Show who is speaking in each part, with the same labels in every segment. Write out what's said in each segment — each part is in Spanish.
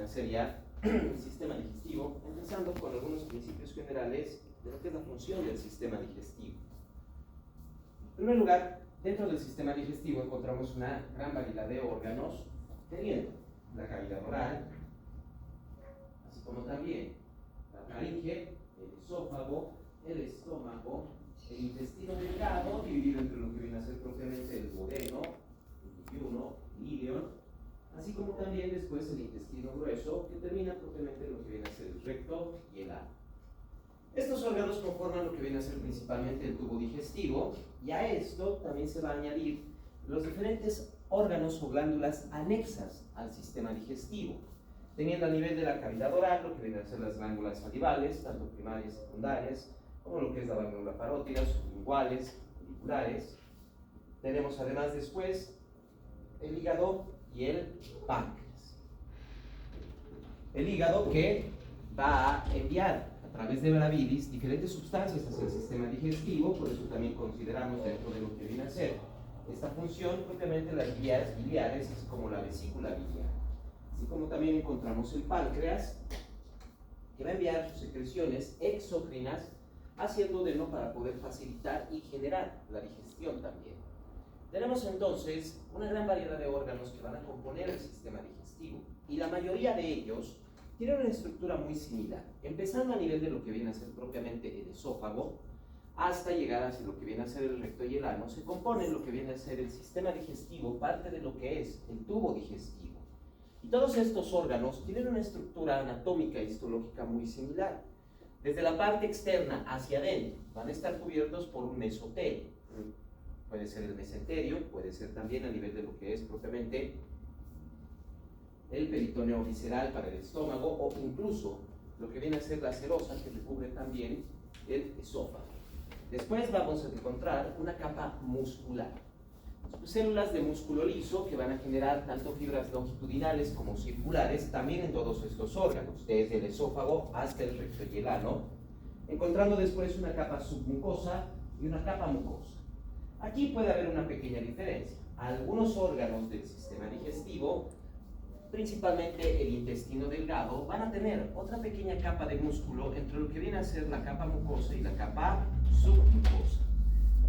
Speaker 1: a ser ya el sistema digestivo, empezando con algunos principios generales de lo que es la función del sistema digestivo. En primer lugar, dentro del sistema digestivo encontramos una gran variedad de órganos, teniendo la cavidad oral, así como también la faringe, el esófago, el estómago, el intestino delgado, dividido entre lo que viene a ser propiamente el duodeno, el yuyuno, el ilion, así como también después el intestino grueso, que termina propiamente lo que viene a ser el recto y el ano. Estos órganos conforman lo que viene a ser principalmente el tubo digestivo, y a esto también se va a añadir los diferentes órganos o glándulas anexas al sistema digestivo, teniendo a nivel de la cavidad oral lo que vienen a ser las glándulas salivales, tanto primarias y secundarias, como lo que es la glándula parótida, sublinguales, auriculares. Tenemos además después el hígado y el páncreas. El hígado que va a enviar a través de la bilis diferentes sustancias hacia el sistema digestivo, por eso también consideramos dentro de lo que viene a ser esta función propiamente las vías biliares, así como la vesícula biliar. Así como también encontramos el páncreas, que va a enviar sus secreciones exócrinas hacia el duodeno para poder facilitar y generar la digestión también. Tenemos entonces una gran variedad de órganos que van a componer el sistema digestivo, y la mayoría de ellos tienen una estructura muy similar, empezando a nivel de lo que viene a ser propiamente el esófago, hasta llegar hacia lo que viene a ser el recto y el ano. Se compone lo que viene a ser el sistema digestivo, parte de lo que es el tubo digestivo. Y todos estos órganos tienen una estructura anatómica y histológica muy similar. Desde la parte externa hacia adentro van a estar cubiertos por un mesotelio. Puede ser el mesenterio, puede ser también a nivel de lo que es propiamente el peritoneo visceral para el estómago, o incluso lo que viene a ser la serosa, que recubre también el esófago. Después vamos a encontrar una capa muscular, células de músculo liso que van a generar tanto fibras longitudinales como circulares también en todos estos órganos, desde el esófago hasta el recto y el ano, encontrando después una capa submucosa y una capa mucosa. Aquí puede haber una pequeña diferencia. Algunos órganos del sistema digestivo, principalmente el intestino delgado, van a tener otra pequeña capa de músculo entre lo que viene a ser la capa mucosa y la capa submucosa.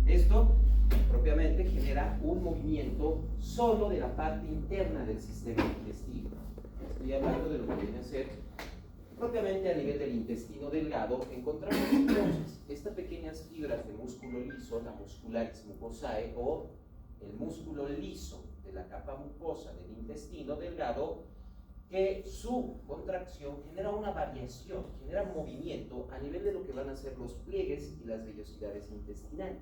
Speaker 1: Esto propiamente genera un movimiento solo de la parte interna del sistema digestivo. Estoy hablando de lo que viene a ser propiamente a nivel del intestino delgado. Encontramos entonces estas pequeñas fibras de músculo liso, la muscularis mucosae, o el músculo liso de la capa mucosa del intestino delgado, que su contracción genera una variación, genera movimiento a nivel de lo que van a ser los pliegues y las vellosidades intestinales,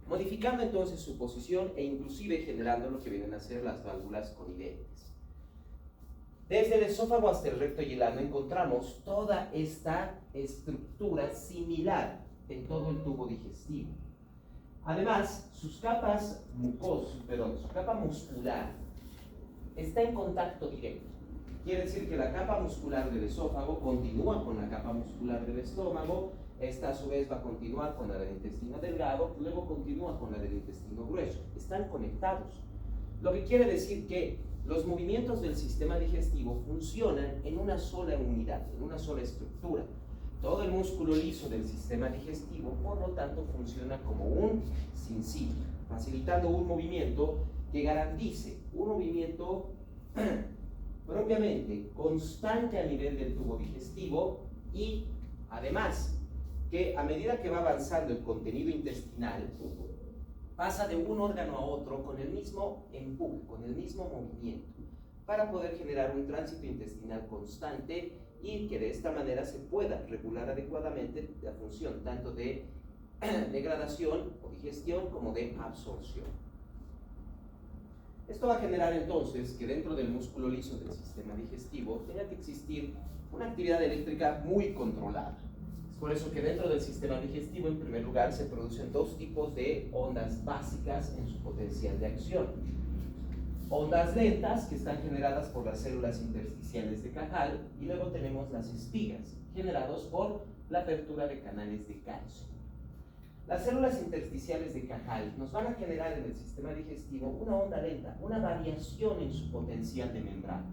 Speaker 1: modificando entonces su posición e inclusive generando lo que vienen a ser las válvulas conidentes. Desde el esófago hasta el recto y el ano encontramos toda esta estructura similar en todo el tubo digestivo. Además, su capa muscular está en contacto directo. Quiere decir que la capa muscular del esófago continúa con la capa muscular del estómago, esta a su vez va a continuar con la del intestino delgado, luego continúa con la del intestino grueso. Están conectados. Lo que quiere decir que los movimientos del sistema digestivo funcionan en una sola unidad, en una sola estructura. Todo el músculo liso del sistema digestivo, por lo tanto, funciona como un cincillo, facilitando un movimiento que garantice un movimiento propiamente constante a nivel del tubo digestivo, y además que a medida que va avanzando el contenido intestinal, pasa de un órgano a otro con el mismo empuje, con el mismo movimiento, para poder generar un tránsito intestinal constante y que de esta manera se pueda regular adecuadamente la función tanto de degradación o digestión como de absorción. Esto va a generar entonces que dentro del músculo liso del sistema digestivo tenga que existir una actividad eléctrica muy controlada. Es por eso que dentro del sistema digestivo, en primer lugar, se producen dos tipos de ondas básicas en su potencial de acción. Ondas lentas, que están generadas por las células intersticiales de Cajal, y luego tenemos las espigas, generados por la apertura de canales de calcio. Las células intersticiales de Cajal nos van a generar en el sistema digestivo una onda lenta, una variación en su potencial de membrana.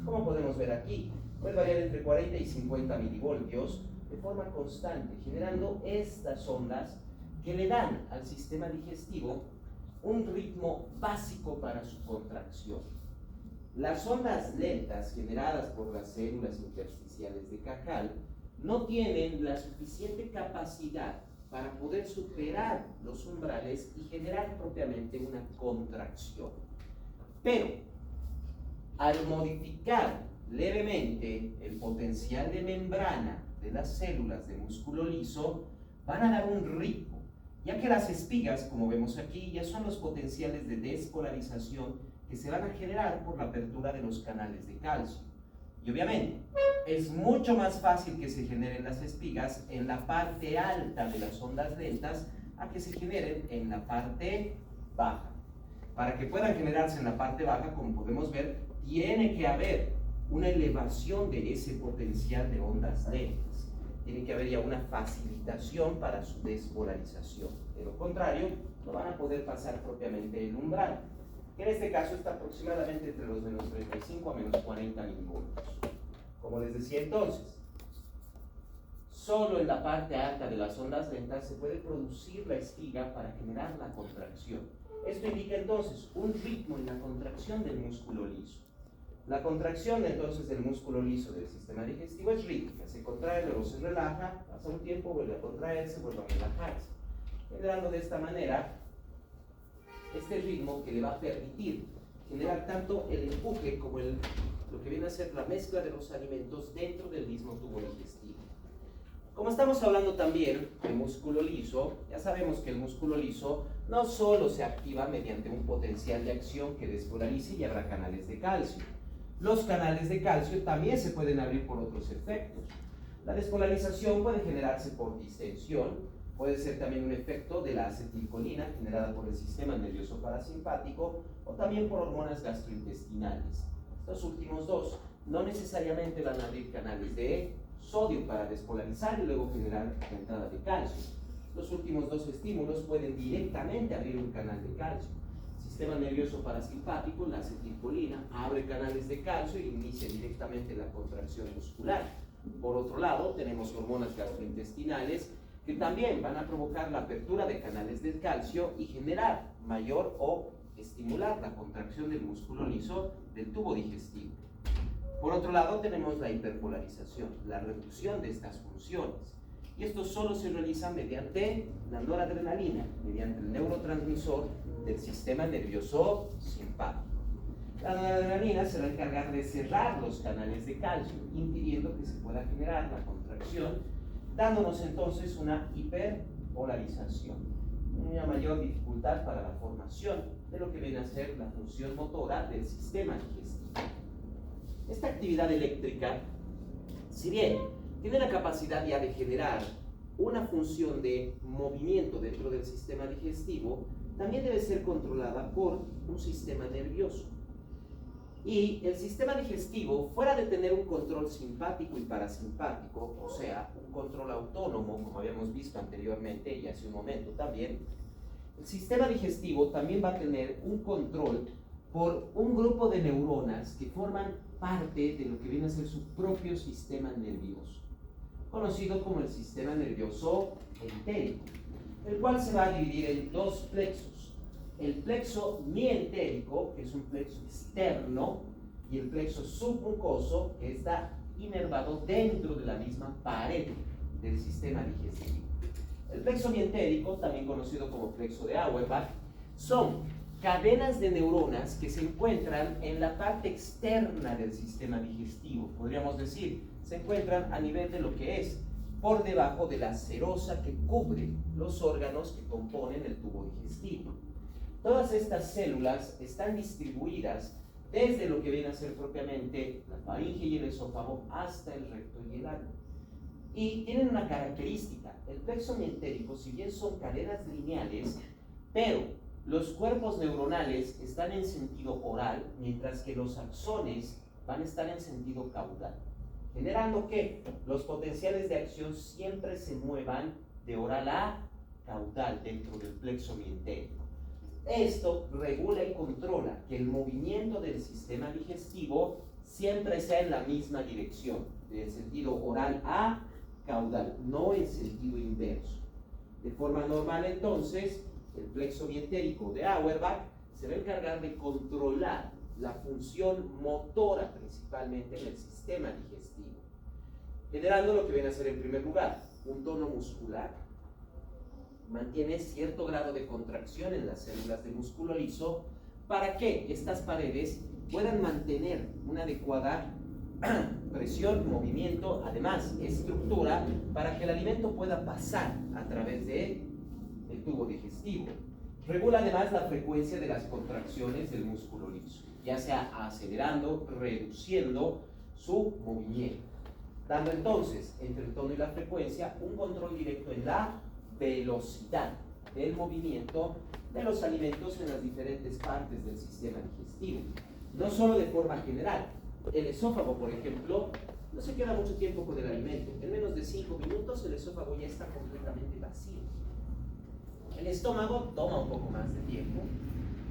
Speaker 1: como podemos ver aquí, puede variar entre 40 y 50 milivoltios de forma constante, generando estas ondas que le dan al sistema digestivo un ritmo básico para su contracción. Las ondas lentas generadas por las células intersticiales de Cajal no tienen la suficiente capacidad para poder superar los umbrales y generar propiamente una contracción. Pero, al modificar levemente el potencial de membrana de las células de músculo liso, van a dar un ritmo, ya que las espigas, como vemos aquí, ya son los potenciales de despolarización que se van a generar por la apertura de los canales de calcio. Y obviamente, es mucho más fácil que se generen las espigas en la parte alta de las ondas lentas a que se generen en la parte baja. Para que puedan generarse en la parte baja, como podemos ver, tiene que haber una elevación de ese potencial de ondas lentas. Tiene que haber ya una facilitación para su despolarización. De lo contrario, no van a poder pasar propiamente el umbral, que en este caso está aproximadamente entre los menos 35 a menos 40 milivoltios. Como les decía entonces, solo en la parte alta de las ondas lentas se puede producir la espiga para generar la contracción. Esto indica entonces un ritmo en la contracción del músculo liso. La contracción entonces del músculo liso del sistema digestivo es rítmica, se contrae, luego se relaja, pasa un tiempo, vuelve a contraerse, vuelve a relajarse, generando de esta manera este ritmo que le va a permitir generar tanto el empuje como lo que viene a ser la mezcla de los alimentos dentro del mismo tubo digestivo. Como estamos hablando también de músculo liso, ya sabemos que el músculo liso no solo se activa mediante un potencial de acción que despolarice y abra canales de calcio. Los canales de calcio también se pueden abrir por otros efectos. La despolarización puede generarse por distensión, puede ser también un efecto de la acetilcolina generada por el sistema nervioso parasimpático o también por hormonas gastrointestinales. Estos últimos dos no necesariamente van a abrir canales de sodio para despolarizar y luego generar la entrada de calcio. Los últimos dos estímulos pueden directamente abrir un canal de calcio. El sistema nervioso parasimpático, la acetilcolina, abre canales de calcio e inicia directamente la contracción muscular. Por otro lado, tenemos hormonas gastrointestinales que también van a provocar la apertura de canales de calcio y generar mayor o estimular la contracción del músculo liso del tubo digestivo. Por otro lado, tenemos la hiperpolarización, la reducción de estas funciones. Y esto solo se realiza mediante la noradrenalina, mediante el neurotransmisor del sistema nervioso simpático. La noradrenalina se va a encargar de cerrar los canales de calcio, impidiendo que se pueda generar la contracción, dándonos entonces una hiperpolarización, una mayor dificultad para la formación de lo que viene a ser la función motora del sistema digestivo. Esta actividad eléctrica, si bien tiene la capacidad ya de generar una función de movimiento dentro del sistema digestivo, también debe ser controlada por un sistema nervioso. Y el sistema digestivo, fuera de tener un control simpático y parasimpático, o sea, un control autónomo, como habíamos visto anteriormente y hace un momento también, el sistema digestivo también va a tener un control por un grupo de neuronas que forman parte de lo que viene a ser su propio sistema nervioso, conocido como el sistema nervioso entérico, el cual se va a dividir en dos plexos. El plexo mientérico, que es un plexo externo, y el plexo submucoso, que está inervado dentro de la misma pared del sistema digestivo. El plexo mientérico, también conocido como plexo de Auerbach, son cadenas de neuronas que se encuentran en la parte externa del sistema digestivo. Podríamos decir, se encuentran a nivel de lo que es por debajo de la serosa que cubre los órganos que componen el tubo digestivo. Todas estas células están distribuidas desde lo que viene a ser propiamente la faringe y el esófago hasta el recto y el ano. Y tienen una característica: el plexo mientérico, si bien son cadenas lineales, pero los cuerpos neuronales están en sentido oral, mientras que los axones van a estar en sentido caudal, generando que los potenciales de acción siempre se muevan de oral a caudal dentro del plexo mientérico. Esto regula y controla que el movimiento del sistema digestivo siempre sea en la misma dirección, del sentido oral a caudal, no en sentido inverso. De forma normal, entonces, el plexo mientérico de Auerbach se va a encargar de controlar la función motora, principalmente en el sistema digestivo, generando lo que viene a ser en primer lugar un tono muscular. Mantiene cierto grado de contracción en las células de músculo liso para que estas paredes puedan mantener una adecuada presión, movimiento, además estructura, para que el alimento pueda pasar a través del tubo digestivo. Regula además la frecuencia de las contracciones del músculo liso, ya sea acelerando, reduciendo su movimiento, dando entonces entre el tono y la frecuencia un control directo en la velocidad del movimiento de los alimentos en las diferentes partes del sistema digestivo. No solo de forma general. El esófago, por ejemplo, no se queda mucho tiempo con el alimento. En menos de 5 minutos el esófago ya está completamente vacío. El estómago toma un poco más de tiempo.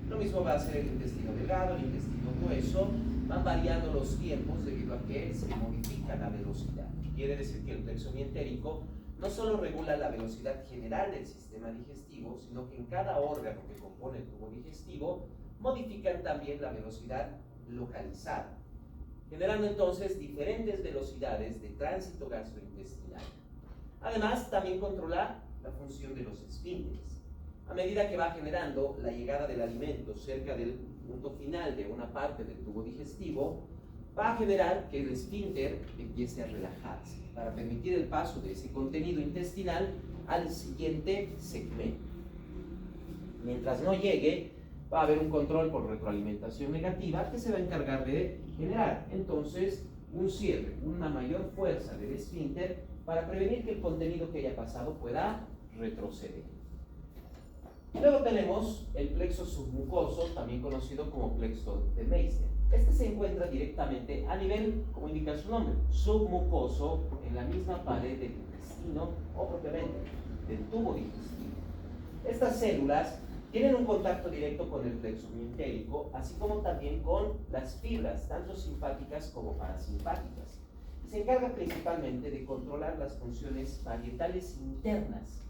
Speaker 1: Lo mismo va a ser el intestino delgado, el intestino grueso. Van variando los tiempos debido a que se modifica la velocidad. Quiere decir que el plexo mientérico no solo regula la velocidad general del sistema digestivo, sino que en cada órgano que compone el tubo digestivo modifican también la velocidad localizada, generando entonces diferentes velocidades de tránsito gastrointestinal. Además, también controlar la función de los esfínteres. A medida que va generando la llegada del alimento cerca del punto final de una parte del tubo digestivo, va a generar que el esfínter empiece a relajarse para permitir el paso de ese contenido intestinal al siguiente segmento. Mientras no llegue, va a haber un control por retroalimentación negativa que se va a encargar de generar entonces un cierre, una mayor fuerza del esfínter para prevenir que el contenido que haya pasado pueda retroceder. Luego tenemos el plexo submucoso, también conocido como plexo de Meissner. Este se encuentra directamente a nivel, como indica su nombre, submucoso, en la misma pared del intestino o propiamente del tubo digestivo. Estas células tienen un contacto directo con el plexo mientérico, así como también con las fibras, tanto simpáticas como parasimpáticas. Se encarga principalmente de controlar las funciones parietales internas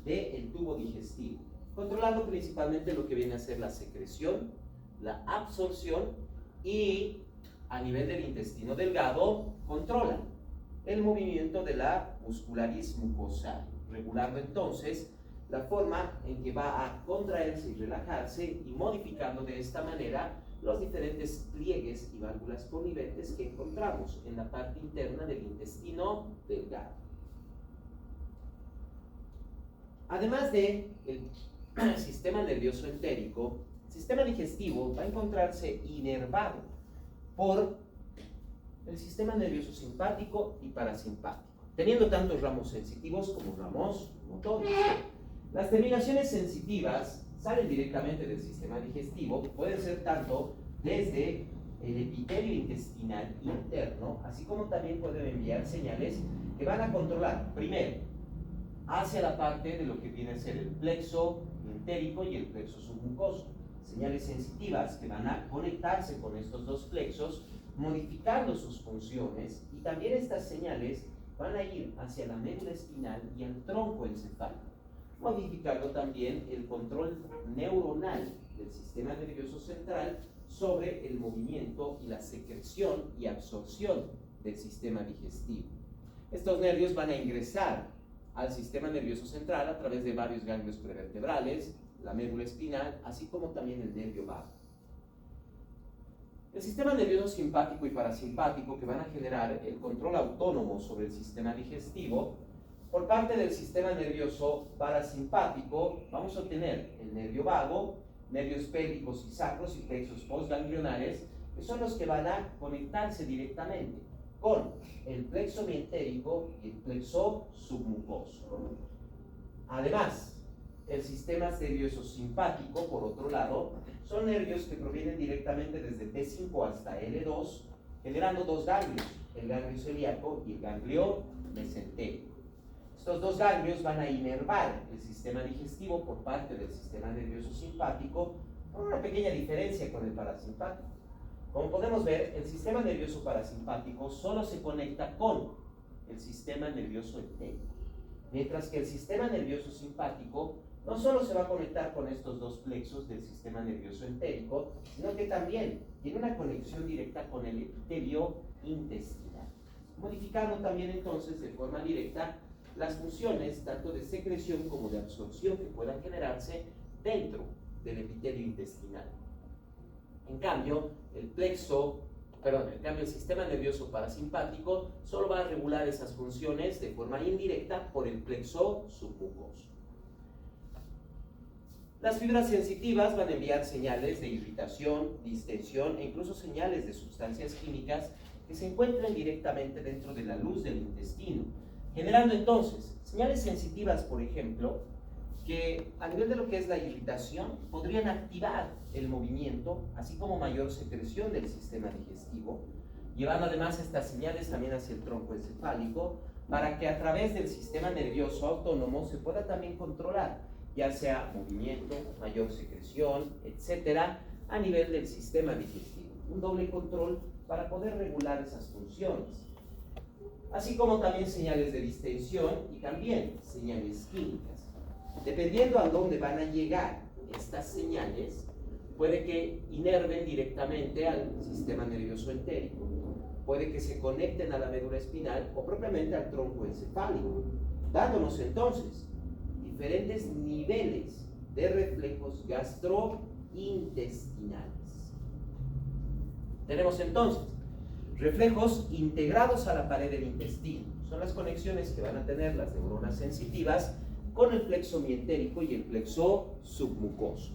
Speaker 1: del tubo digestivo, controlando principalmente lo que viene a ser la secreción, la absorción y a nivel del intestino delgado controla el movimiento de la muscularis mucosal, regulando entonces la forma en que va a contraerse y relajarse y modificando de esta manera los diferentes pliegues y válvulas coniventes que encontramos en la parte interna del intestino delgado. Además del sistema nervioso entérico, el sistema digestivo va a encontrarse inervado por el sistema nervioso simpático y parasimpático, teniendo tantos ramos sensitivos como ramos motores. Las terminaciones sensitivas salen directamente del sistema digestivo, pueden ser tanto desde el epitelio intestinal interno, así como también pueden enviar señales que van a controlar, primero, hacia la parte de lo que viene a ser el plexo mientérico y el plexo submucoso. Señales sensitivas que van a conectarse con estos dos plexos, modificando sus funciones, y también estas señales van a ir hacia la médula espinal y el tronco encefálico, modificando también el control neuronal del sistema nervioso central sobre el movimiento y la secreción y absorción del sistema digestivo. Estos nervios van a ingresar al sistema nervioso central a través de varios ganglios prevertebrales, la médula espinal, así como también el nervio vago. El sistema nervioso simpático y parasimpático, que van a generar el control autónomo sobre el sistema digestivo, por parte del sistema nervioso parasimpático vamos a obtener el nervio vago, nervios pélvicos y sacros y plexos postganglionares, que son los que van a conectarse directamente con el plexo mientérico y el plexo submucoso. Además, el sistema nervioso simpático, por otro lado, son nervios que provienen directamente desde T5 hasta L2, generando dos ganglios, el ganglio celíaco y el ganglio mesentérico. Estos dos ganglios van a inervar el sistema digestivo por parte del sistema nervioso simpático, con una pequeña diferencia con el parasimpático. Como podemos ver, el sistema nervioso parasimpático solo se conecta con el sistema nervioso entérico, mientras que el sistema nervioso simpático no solo se va a conectar con estos dos plexos del sistema nervioso entérico, sino que también tiene una conexión directa con el epitelio intestinal, modificando también entonces de forma directa las funciones tanto de secreción como de absorción que puedan generarse dentro del epitelio intestinal. En cambio, el sistema nervioso parasimpático solo va a regular esas funciones de forma indirecta por el plexo submucoso. Las fibras sensitivas van a enviar señales de irritación, distensión e incluso señales de sustancias químicas que se encuentran directamente dentro de la luz del intestino, generando entonces señales sensitivas, por ejemplo, que a nivel de lo que es la irritación podrían activar el movimiento, así como mayor secreción del sistema digestivo, llevando además estas señales también hacia el tronco encefálico, para que a través del sistema nervioso autónomo se pueda también controlar, ya sea movimiento, mayor secreción, etcétera, a nivel del sistema digestivo. Un doble control para poder regular esas funciones, así como también señales de distensión y también señales químicas. Dependiendo a dónde van a llegar estas señales, puede que inerven directamente al sistema nervioso entérico, puede que se conecten a la médula espinal o propiamente al tronco encefálico, dándonos entonces diferentes niveles de reflejos gastrointestinales. Tenemos entonces reflejos integrados a la pared del intestino. Son las conexiones que van a tener las neuronas sensitivas con el plexo mientérico y el plexo submucoso.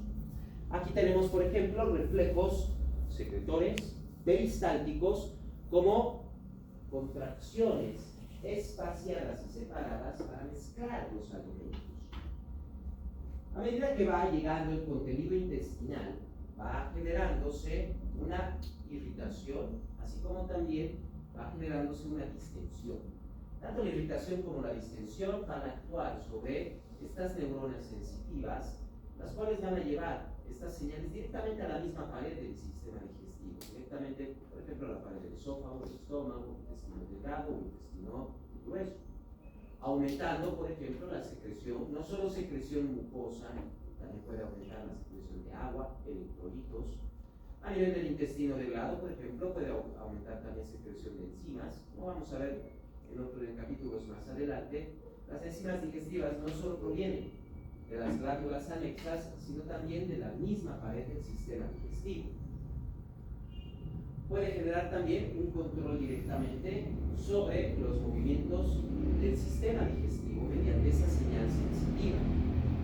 Speaker 1: Aquí tenemos, por ejemplo, reflejos secretores peristálticos como contracciones espaciadas y separadas para mezclar los alimentos. A medida que va llegando el contenido intestinal, va generándose una irritación, así como también va generándose una distensión. Tanto la irritación como la distensión van a actuar sobre estas neuronas sensitivas, las cuales van a llevar estas señales directamente a la misma pared del sistema digestivo, directamente, por ejemplo, a la pared del esófago, el estómago, el intestino delgado o el intestino grueso, aumentando, por ejemplo, la secreción, no solo secreción mucosa, también puede aumentar la secreción de agua, electrolitos. A nivel del intestino delgado, por ejemplo, puede aumentar también secreción de enzimas, como vamos a ver en capítulos más adelante. Las enzimas digestivas no solo provienen de las glándulas anexas, sino también de la misma pared del sistema digestivo. Puede generar también un control directamente sobre los movimientos del sistema digestivo mediante esa señal sensitiva,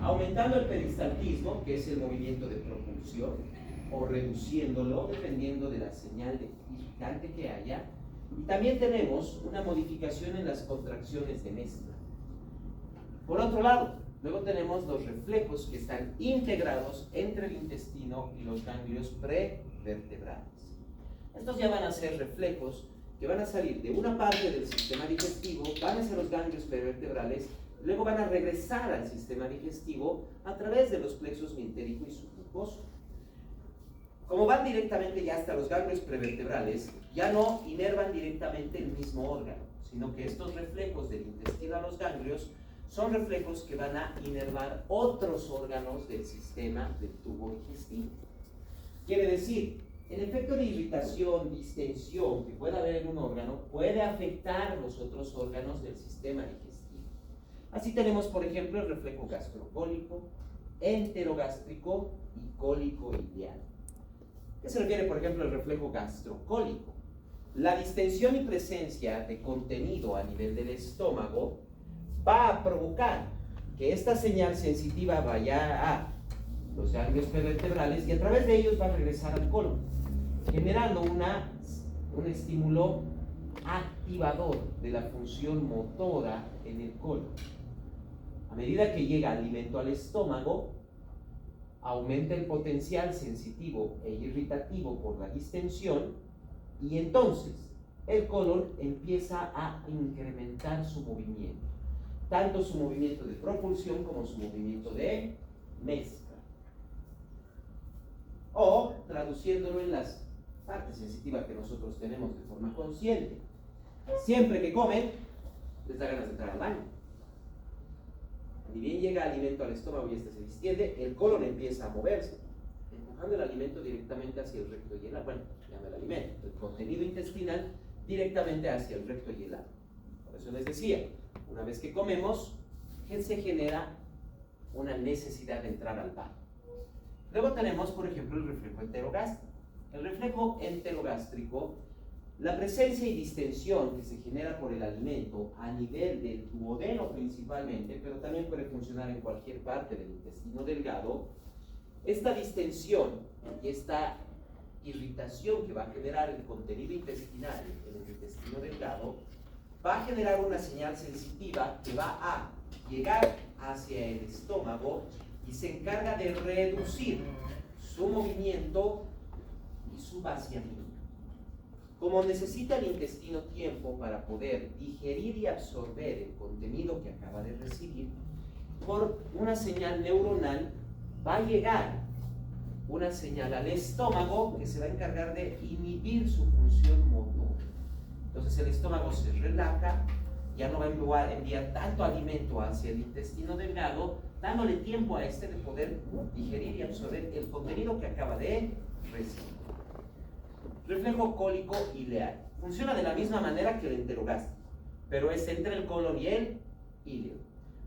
Speaker 1: aumentando el peristaltismo, que es el movimiento de propulsión, o reduciéndolo dependiendo de la señal irritante que haya. Y también tenemos una modificación en las contracciones de mezcla. Por otro lado, luego tenemos los reflejos que están integrados entre el intestino y los ganglios prevertebrales. Estos ya van a ser reflejos que van a salir de una parte del sistema digestivo, van hacia los ganglios prevertebrales, luego van a regresar al sistema digestivo a través de los plexos mientérico y submucoso. Como van directamente ya hasta los ganglios prevertebrales, ya no inervan directamente el mismo órgano, sino que estos reflejos del intestino a los ganglios son reflejos que van a inervar otros órganos del sistema del tubo digestivo. Quiere decir, el efecto de irritación, distensión que pueda haber en un órgano puede afectar los otros órganos del sistema digestivo. Así tenemos, por ejemplo, el reflejo gastrocólico, enterogástrico y cólico-ileal. ¿Qué se refiere, por ejemplo, al reflejo gastrocólico? La distensión y presencia de contenido a nivel del estómago va a provocar que esta señal sensitiva vaya a los ganglios prevertebrales y a través de ellos va a regresar al colon, generando un estímulo activador de la función motora en el colon. A medida que llega alimento al estómago, aumenta el potencial sensitivo e irritativo por la distensión y entonces el colon empieza a incrementar su movimiento, tanto su movimiento de propulsión como su movimiento de mezcla. O, traduciéndolo en las parte sensitiva que nosotros tenemos de forma consciente. Siempre que comen, les da ganas de entrar al baño. Ni bien llega alimento al estómago y este se distiende, el colon empieza a moverse, empujando el alimento directamente hacia el recto y el ano. Bueno, llama el alimento, el contenido intestinal directamente hacia el recto y el ano. Por eso les decía, una vez que comemos, se genera una necesidad de entrar al baño. Luego tenemos, por ejemplo, el reflejo enterogástrico. El reflejo enterogástrico, la presencia y distensión que se genera por el alimento a nivel del duodeno principalmente, pero también puede funcionar en cualquier parte del intestino delgado, esta distensión y esta irritación que va a generar el contenido intestinal en el intestino delgado, va a generar una señal sensitiva que va a llegar hacia el estómago y se encarga de reducir su movimiento y su vaciamiento. Como necesita el intestino tiempo para poder digerir y absorber el contenido que acaba de recibir, por una señal neuronal va a llegar una señal al estómago que se va a encargar de inhibir su función motora. Entonces el estómago se relaja, ya no va a enviar tanto alimento hacia el intestino delgado, dándole tiempo a este de poder digerir y absorber el contenido que acaba de recibir. Reflejo cólico ileal. Funciona de la misma manera que el enterogástrico, pero es entre el colon y el ileo.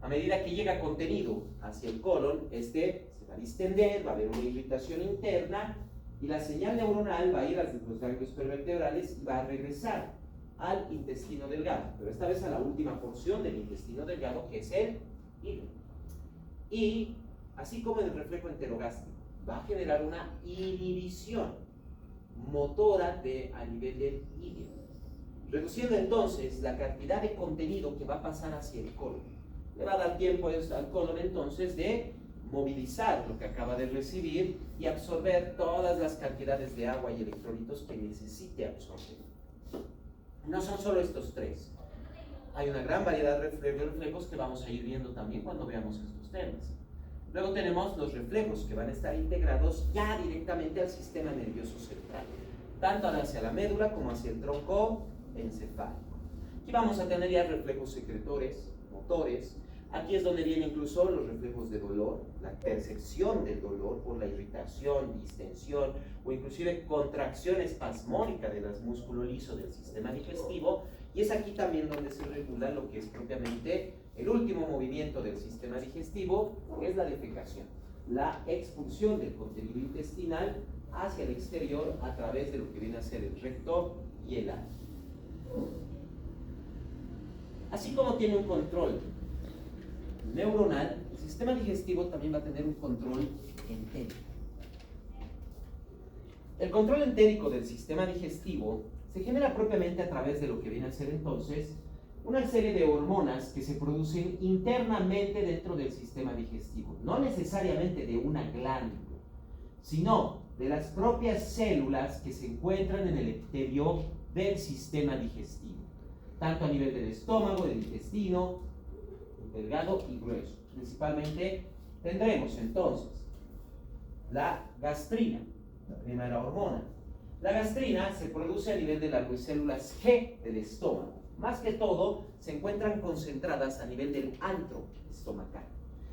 Speaker 1: A medida que llega contenido hacia el colon, este se va a distender, va a haber una irritación interna y la señal neuronal va a ir a los ganglios pervertebrales y va a regresar al intestino delgado, pero esta vez a la última porción del intestino delgado, que es el ileo. Y así como el reflejo enterogástrico va a generar una inhibición motora a nivel del ileo, reduciendo entonces la cantidad de contenido que va a pasar hacia el colon. Le va a dar tiempo al colon entonces de movilizar lo que acaba de recibir y absorber todas las cantidades de agua y electrolitos que necesite absorber. No son solo estos tres. Hay una gran variedad de reflejos que vamos a ir viendo también cuando veamos estos temas. Luego tenemos los reflejos que van a estar integrados ya directamente al sistema nervioso central, tanto hacia la médula como hacia el tronco encefálico. Aquí vamos a tener ya reflejos secretores, motores. Aquí es donde vienen incluso los reflejos de dolor, la percepción del dolor por la irritación, distensión o inclusive contracción espasmódica del músculo liso del sistema digestivo. Y es aquí también donde se regula lo que es propiamente el último movimiento del sistema digestivo, que es la defecación, la expulsión del contenido intestinal hacia el exterior a través de lo que viene a ser el recto y el ano. Así como tiene un control neuronal, el sistema digestivo también va a tener un control entérico. El control entérico del sistema digestivo se genera propiamente a través de lo que viene a ser entonces una serie de hormonas que se producen internamente dentro del sistema digestivo, no necesariamente de una glándula, sino de las propias células que se encuentran en el epitelio del sistema digestivo, tanto a nivel del estómago, del intestino, delgado y grueso. Principalmente tendremos entonces la gastrina, la primera hormona. La gastrina se produce a nivel de las células G del estómago. Más que todo, se encuentran concentradas a nivel del antro estomacal,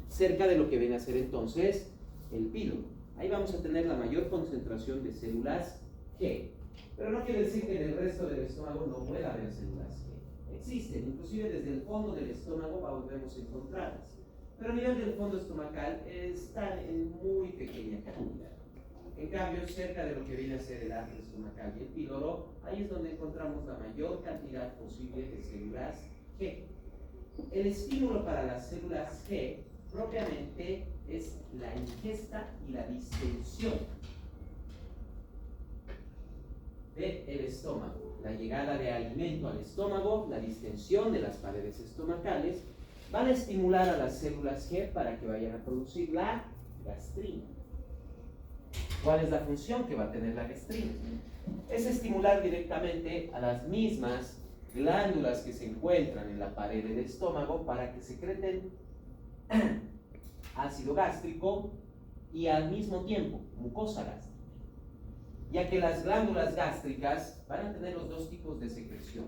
Speaker 1: cerca de lo que viene a ser entonces el píloro. Ahí vamos a tener la mayor concentración de células G. Pero no quiere decir que en el resto del estómago no pueda haber células G. Existen, inclusive desde el fondo del estómago podemos encontrarlas. Pero a nivel del fondo estomacal están en muy pequeña cantidad. En cambio, cerca de lo que viene a ser el antro estomacal y el píloro, ahí es donde encontramos la mayor cantidad posible de células G. El estímulo para las células G propiamente es la ingesta y la distensión del estómago. La llegada de alimento al estómago, la distensión de las paredes estomacales, van a estimular a las células G para que vayan a producir la gastrina. ¿Cuál es la función que va a tener la gastrina? Es estimular directamente a las mismas glándulas que se encuentran en la pared del estómago para que secreten ácido gástrico y al mismo tiempo mucosa gástrica. ya que las glándulas gástricas van a tener los dos tipos de secreción.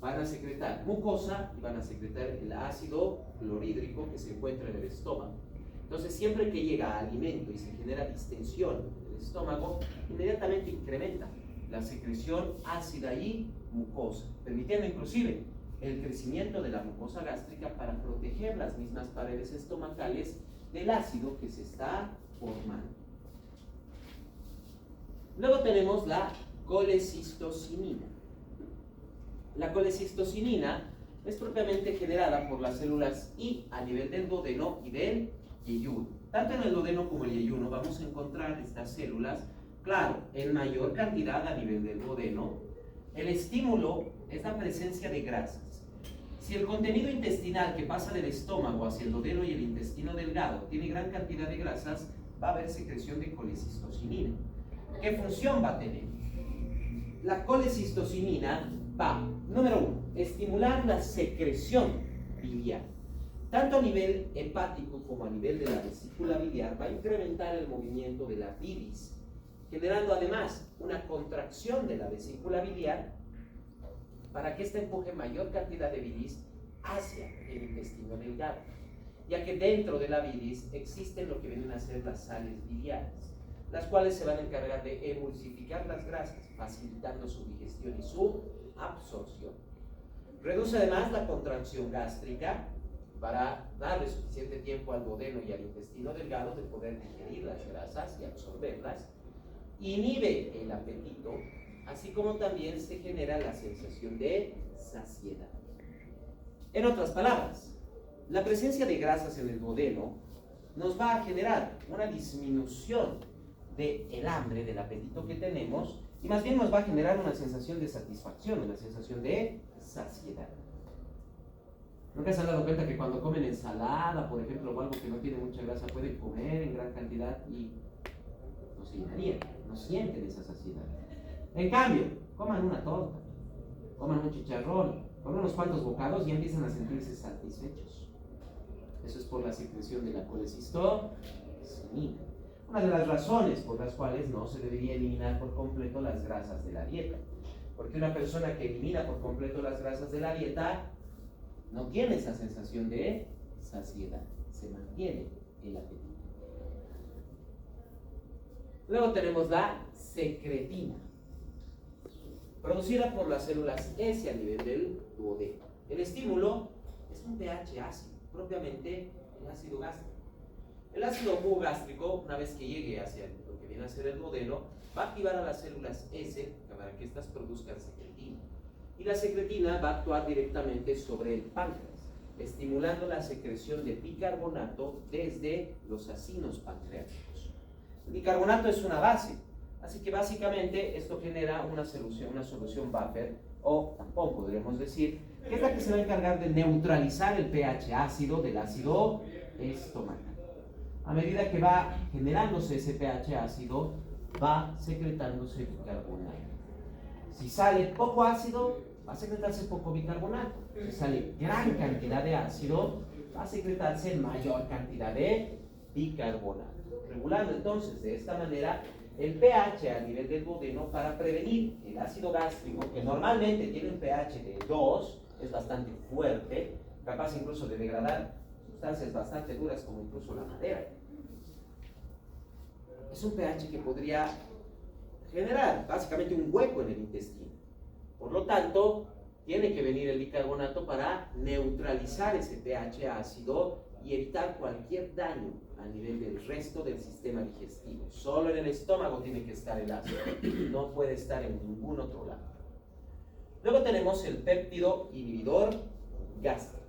Speaker 1: Van a secretar mucosa y van a secretar el ácido clorhídrico que se encuentra en el estómago. Entonces, siempre que llega alimento y se genera distensión en el estómago, inmediatamente incrementa la secreción ácida y mucosa, permitiendo inclusive el crecimiento de la mucosa gástrica para proteger las mismas paredes estomacales del ácido que se está formando. Luego tenemos la colecistocinina. La colecistocinina es propiamente generada por las células I a nivel del duodeno y del yeyuno. Tanto en el duodeno como el yeyuno vamos a encontrar estas células, claro, en mayor cantidad a nivel del duodeno. El estímulo es la presencia de grasas. Si el contenido intestinal que pasa del estómago hacia el duodeno y el intestino delgado tiene gran cantidad de grasas, va a haber secreción de colecistocinina. ¿Qué función va a tener? La colecistocinina va, número 1, estimular la secreción biliar. Tanto a nivel hepático como a nivel de la vesícula biliar, va a incrementar el movimiento de la bilis, generando además una contracción de la vesícula biliar para que ésta empuje mayor cantidad de bilis hacia el intestino delgado, ya que dentro de la bilis existen lo que vienen a ser las sales biliares, las cuales se van a encargar de emulsificar las grasas, facilitando su digestión y su absorción. Reduce además la contracción gástrica para darle suficiente tiempo al duodeno y al intestino delgado de poder digerir las grasas y absorberlas. Inhibe el apetito, así como también se genera la sensación de saciedad. En otras palabras, la presencia de grasas en el duodeno nos va a generar una disminución del hambre, del apetito que tenemos, y más bien nos va a generar una sensación de satisfacción, una sensación de saciedad. ¿Nunca se han dado cuenta que cuando comen ensalada, por ejemplo, o algo que no tiene mucha grasa, pueden comer en gran cantidad y no se llenarían, no sienten esa saciedad? En cambio, coman una torta, coman un chicharrón, con unos cuantos bocados y empiezan a sentirse satisfechos. Eso es por la secreción de la colecistocinina. Una de las razones por las cuales no se debería eliminar por completo las grasas de la dieta. Porque una persona que elimina por completo las grasas de la dieta no tiene esa sensación de saciedad, se mantiene el apetito. Luego tenemos la secretina, producida por las células S a nivel del duodeno. El estímulo es un pH ácido, propiamente el ácido gástrico. El ácido gástrico, una vez que llegue hacia lo que viene a ser el duodeno, va a activar a las células S para que éstas produzcan secretina. Y la secretina va a actuar directamente sobre el páncreas, estimulando la secreción de bicarbonato desde los acinos pancreáticos. El bicarbonato es una base, así que básicamente esto genera una solución buffer, o tampón podríamos decir, que es la que se va a encargar de neutralizar el pH ácido del ácido estomacal. A medida que va generándose ese pH ácido, va secretándose bicarbonato. Si sale poco ácido, va a secretarse poco bicarbonato. Si sale gran cantidad de ácido, va a secretarse mayor cantidad de bicarbonato. Regulando entonces de esta manera el pH a nivel del duodeno para prevenir el ácido gástrico, que normalmente tiene un pH de 2, es bastante fuerte, capaz incluso de degradar sustancias bastante duras como incluso la madera. Es un pH que podría generar básicamente un hueco en el intestino. Por lo tanto, tiene que venir el bicarbonato para neutralizar ese pH ácido y evitar cualquier daño a nivel del resto del sistema digestivo. Solo en el estómago tiene que estar el ácido, no puede estar en ningún otro lado. Luego tenemos el péptido inhibidor gástrico.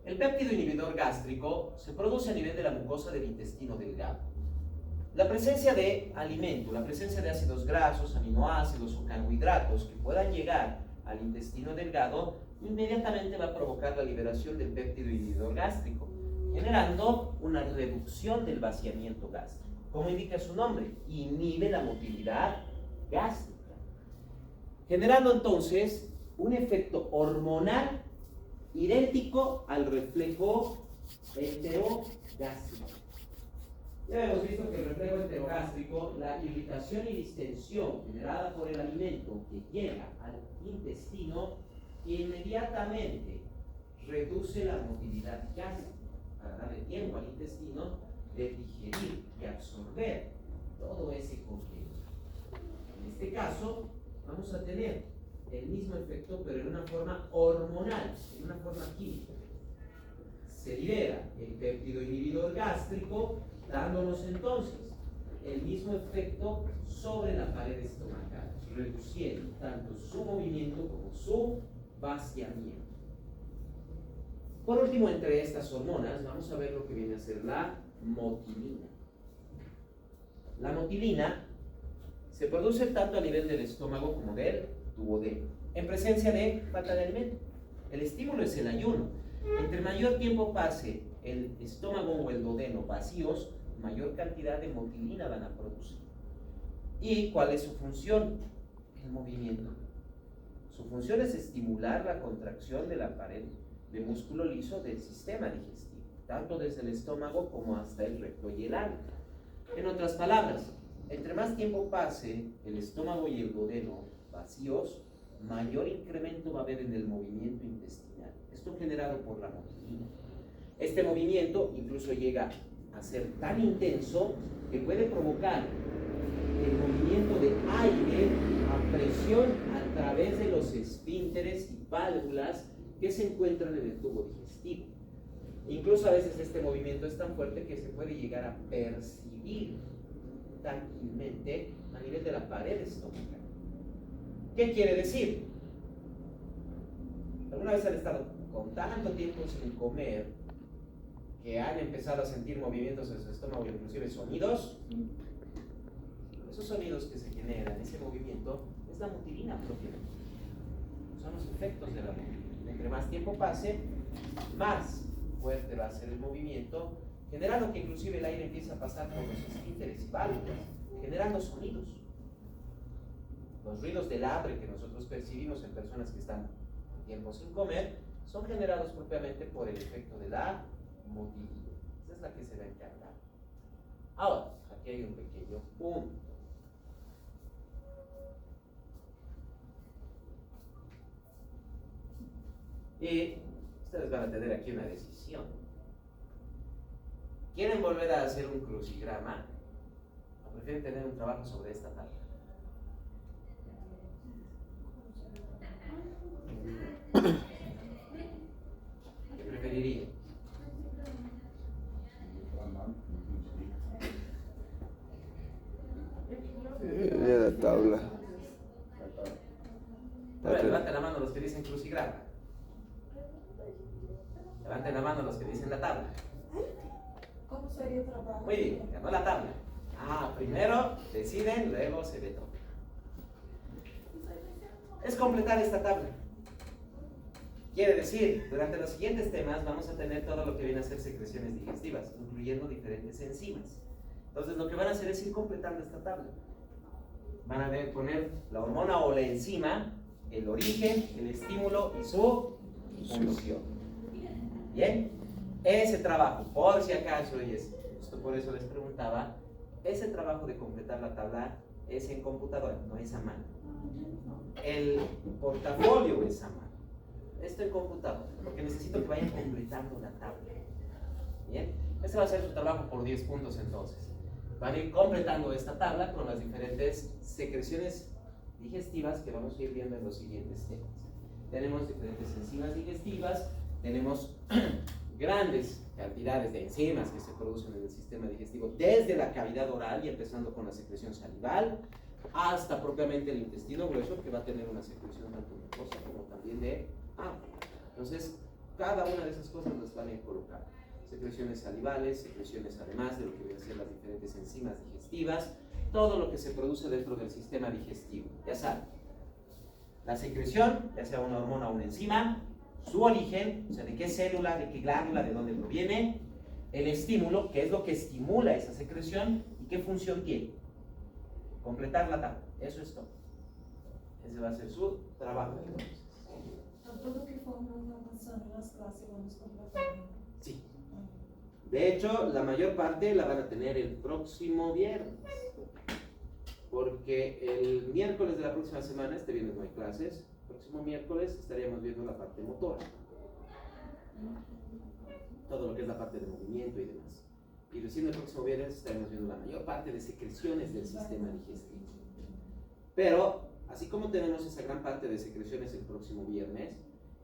Speaker 1: El péptido inhibidor gástrico se produce a nivel de la mucosa del intestino delgado. La presencia de alimento, la presencia de ácidos grasos, aminoácidos o carbohidratos que puedan llegar al intestino delgado, inmediatamente va a provocar la liberación del péptido inhibidor gástrico, generando una reducción del vaciamiento gástrico. Como indica su nombre, inhibe la motilidad gástrica, generando entonces un efecto hormonal idéntico al reflejo enterogástrico. Ya hemos visto que el reflejo enterogástrico, la irritación y distensión generada por el alimento que llega al intestino, inmediatamente reduce la motilidad gástrica para darle tiempo al intestino de digerir y absorber todo ese contenido. En este caso, vamos a tener el mismo efecto, pero en una forma hormonal, en una forma química. Se libera el péptido inhibidor gástrico, dándonos entonces el mismo efecto sobre la pared estomacal, reduciendo tanto su movimiento como su vaciamiento. Por último, entre estas hormonas, vamos a ver lo que viene a ser la motilina. La motilina se produce tanto a nivel del estómago como del duodeno, en presencia de falta de alimento. El estímulo es el ayuno. Entre mayor tiempo pase el estómago o el duodeno vacíos, mayor cantidad de motilina van a producir. ¿Y cuál es su función? El movimiento. Su función es estimular la contracción de la pared de músculo liso del sistema digestivo, tanto desde el estómago como hasta el recto y el ano. En otras palabras, entre más tiempo pase el estómago y el duodeno vacíos, mayor incremento va a haber en el movimiento intestinal. Esto generado por la motilina. Este movimiento incluso llega a ser tan intenso que puede provocar el movimiento de aire a presión a través de los esfínteres y válvulas que se encuentran en el tubo digestivo. Incluso a veces este movimiento es tan fuerte que se puede llegar a percibir táctilmente a nivel de la pared estomacal. ¿Qué quiere decir? ¿Alguna vez han estado con tanto tiempo sin comer que han empezado a sentir movimientos en su estómago, inclusive sonidos? Esos sonidos que se generan, ese movimiento, es la motilina propiamente. Son los efectos de la motilina. Entre más tiempo pase, más fuerte va a ser el movimiento, generando que inclusive el aire empieza a pasar por los esfínteres y válvulas, generando sonidos. Los ruidos del hambre que nosotros percibimos en personas que están tiempo sin comer son generados propiamente por el efecto de la motilina. Esa es la que se va a encargar. Ahora, aquí hay un pequeño punto. Y ustedes van a tener aquí una decisión. ¿Quieren volver a hacer un crucigrama o prefieren tener un trabajo sobre esta tabla? ¿Qué preferirían?
Speaker 2: La tabla.
Speaker 1: A ver, levanten la mano los que dicen crucigrama. Levanten la mano los que dicen la tabla.
Speaker 3: ¿Cómo sería el trabajo?
Speaker 1: Muy bien, ganó la tabla. Primero deciden, luego se ve todo. Es completar esta tabla. Quiere decir, durante los siguientes temas vamos a tener todo lo que viene a ser secreciones digestivas, incluyendo diferentes enzimas. Entonces lo que van a hacer es ir completando esta tabla. Van a poner la hormona o la enzima, el origen, el estímulo y su función. Bien, ese trabajo, por si acaso, y esto por eso les preguntaba, ese trabajo de completar la tabla es en computadora, no es a mano. El portafolio es a mano. Esto en computadora, porque necesito que vayan completando la tabla. Bien, este va a ser su trabajo por 10 puntos entonces. Van a ir completando esta tabla con las diferentes secreciones digestivas que vamos a ir viendo en los siguientes temas. Tenemos diferentes enzimas digestivas, tenemos grandes cantidades de enzimas que se producen en el sistema digestivo desde la cavidad oral y empezando con la secreción salival hasta propiamente el intestino grueso, que va a tener una secreción tanto mucosa como también de agua. Entonces, cada una de esas cosas las van a ir colocando. Secreciones salivales, secreciones además de lo que vienen a ser las diferentes enzimas digestivas, todo lo que se produce dentro del sistema digestivo. Ya saben, la secreción, ya sea una hormona o una enzima, su origen, o sea, de qué célula, de qué glándula, de dónde proviene, el estímulo, qué es lo que estimula esa secreción y qué función tiene. Completar la tabla, eso es todo. Ese va a ser su trabajo entonces.
Speaker 3: A todo que formamos avanzando las clases vamos completando.
Speaker 1: Sí. De hecho, la mayor parte la van a tener el próximo viernes. Porque el miércoles de la próxima semana, este viernes no hay clases, el próximo miércoles estaríamos viendo la parte motora. Todo lo que es la parte de movimiento y demás. Y recién el próximo viernes estaremos viendo la mayor parte de secreciones del sistema digestivo. Pero, así como tenemos esa gran parte de secreciones el próximo viernes,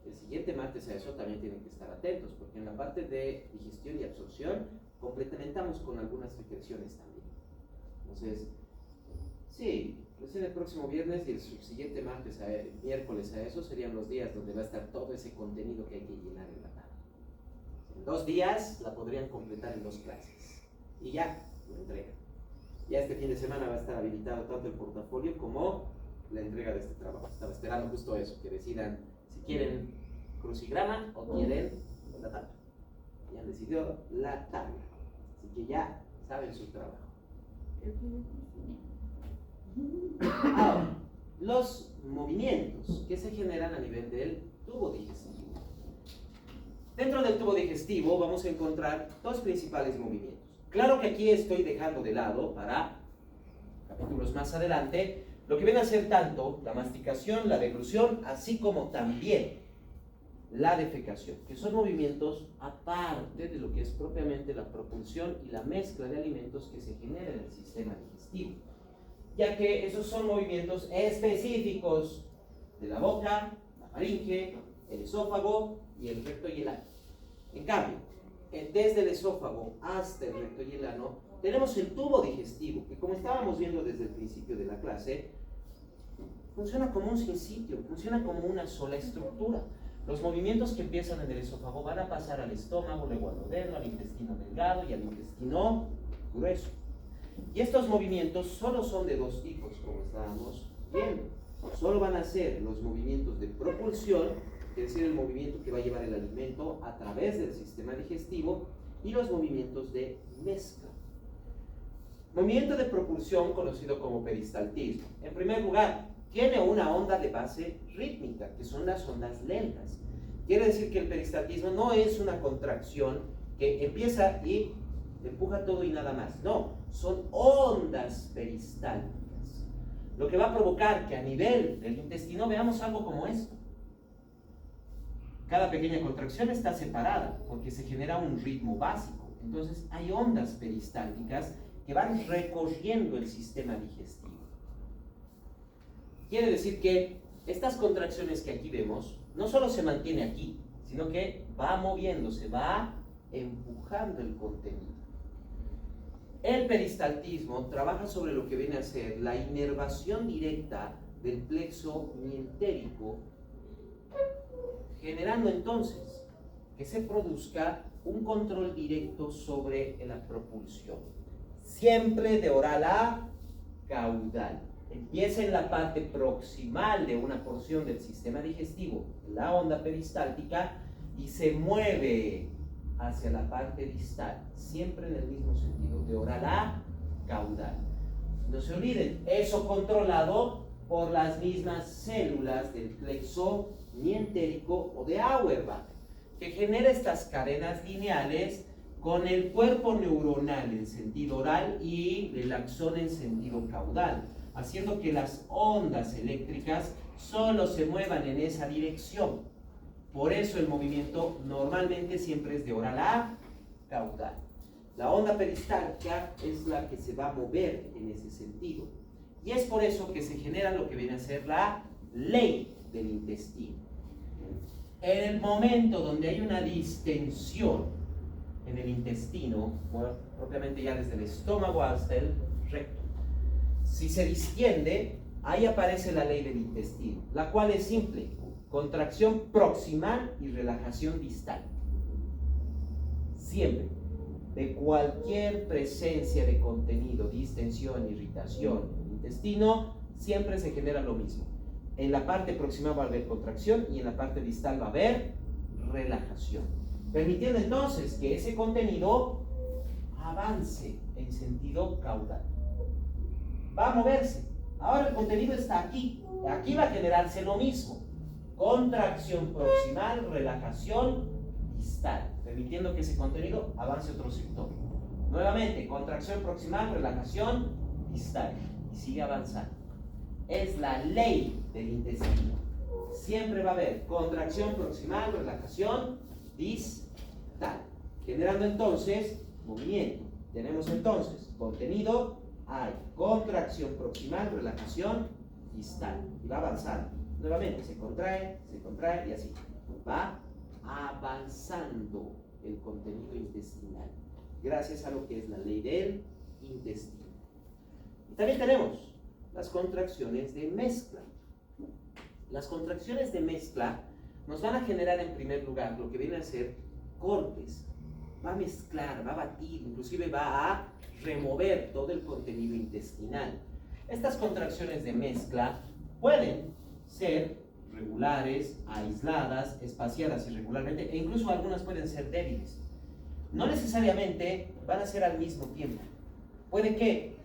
Speaker 1: el siguiente martes a eso también tienen que estar atentos, porque en la parte de digestión y absorción complementamos con algunas secreciones también. Entonces, sí, recién el próximo viernes y el siguiente martes, miércoles a eso serían los días donde va a estar todo ese contenido que hay que llenar en la tarde. En 2 días la podrían completar en 2 clases y ya lo entregan. Ya este fin de semana va a estar habilitado tanto el portafolio como la entrega de este trabajo. Estaba esperando justo eso, que decidan si quieren crucigrama o quieren la tabla. Y han decidido la tabla, así que ya saben su trabajo. Ahora, los movimientos que se generan a nivel del tubo digestivo. Dentro del tubo digestivo vamos a encontrar 2 principales movimientos. Claro que aquí estoy dejando de lado para capítulos más adelante lo que viene a ser tanto la masticación, la deglución, así como también la defecación, que son movimientos aparte de lo que es propiamente la propulsión y la mezcla de alimentos que se genera en el sistema digestivo, ya que esos son movimientos específicos de la boca, la faringe, el esófago y el recto y el ano. En cambio, desde el esófago hasta el recto y el ano, tenemos el tubo digestivo, que como estábamos viendo desde el principio de la clase, funciona como un sinsitio, funciona como una sola estructura. Los movimientos que empiezan en el esófago van a pasar al estómago, luego al duodeno, al intestino delgado y al intestino grueso. Y estos movimientos solo son de 2 tipos, como estábamos viendo. Solo van a ser los movimientos de propulsión, es decir, el movimiento que va a llevar el alimento a través del sistema digestivo, y los movimientos de mezcla. Movimiento de propulsión conocido como peristaltismo. En primer lugar, tiene una onda de base rítmica, que son las ondas lentas. Quiere decir que el peristaltismo no es una contracción que empieza y empuja todo y nada más. No, son ondas peristálticas. Lo que va a provocar que a nivel del intestino veamos algo como esto. Cada pequeña contracción está separada porque se genera un ritmo básico. Entonces hay ondas peristálticas que van recorriendo el sistema digestivo. Quiere decir que estas contracciones que aquí vemos no solo se mantiene aquí, sino que va moviéndose, va empujando el contenido. El peristaltismo trabaja sobre lo que viene a ser la inervación directa del plexo mientérico, generando entonces que se produzca un control directo sobre la propulsión, siempre de oral a caudal. Empieza en la parte proximal de una porción del sistema digestivo, la onda peristáltica, y se mueve hacia la parte distal, siempre en el mismo sentido, de oral a caudal. No se olviden, eso controlado por las mismas células del plexo mientérico o de Auerbach, que genera estas cadenas lineales con el cuerpo neuronal en sentido oral y el axón en sentido caudal, haciendo que las ondas eléctricas solo se muevan en esa dirección. Por eso el movimiento normalmente siempre es de oral a caudal. La onda peristáltica es la que se va a mover en ese sentido. Y es por eso que se genera lo que viene a ser la ley del intestino. En el momento donde hay una distensión en el intestino, bueno, propiamente ya desde el estómago hasta el recto, si se distiende, ahí aparece la ley del intestino, la cual es simple: contracción proximal y relajación distal. Siempre, de cualquier presencia de contenido, distensión, irritación en el intestino, siempre se genera lo mismo. En la parte proximal va a haber contracción y en la parte distal va a haber relajación, permitiendo entonces que ese contenido avance en sentido caudal. Va a moverse. Ahora el contenido está aquí. Aquí va a generarse lo mismo: contracción proximal, relajación distal, permitiendo que ese contenido avance a otro sector. Nuevamente, contracción proximal, relajación distal, y sigue avanzando. Es la ley del intestino. Siempre va a haber contracción proximal, relajación distal, generando entonces movimiento. Tenemos entonces contenido, hay contracción proximal, relajación distal, y va avanzando. Nuevamente se contrae y así va avanzando el contenido intestinal, gracias a lo que es la ley del intestino. Y también tenemos las contracciones de mezcla. Las contracciones de mezcla nos van a generar en primer lugar lo que viene a ser cortes. Va a mezclar, va a batir, inclusive va a remover todo el contenido intestinal. Estas contracciones de mezcla pueden ser regulares, aisladas, espaciadas irregularmente, e incluso algunas pueden ser débiles. No necesariamente van a ser al mismo tiempo. Puede que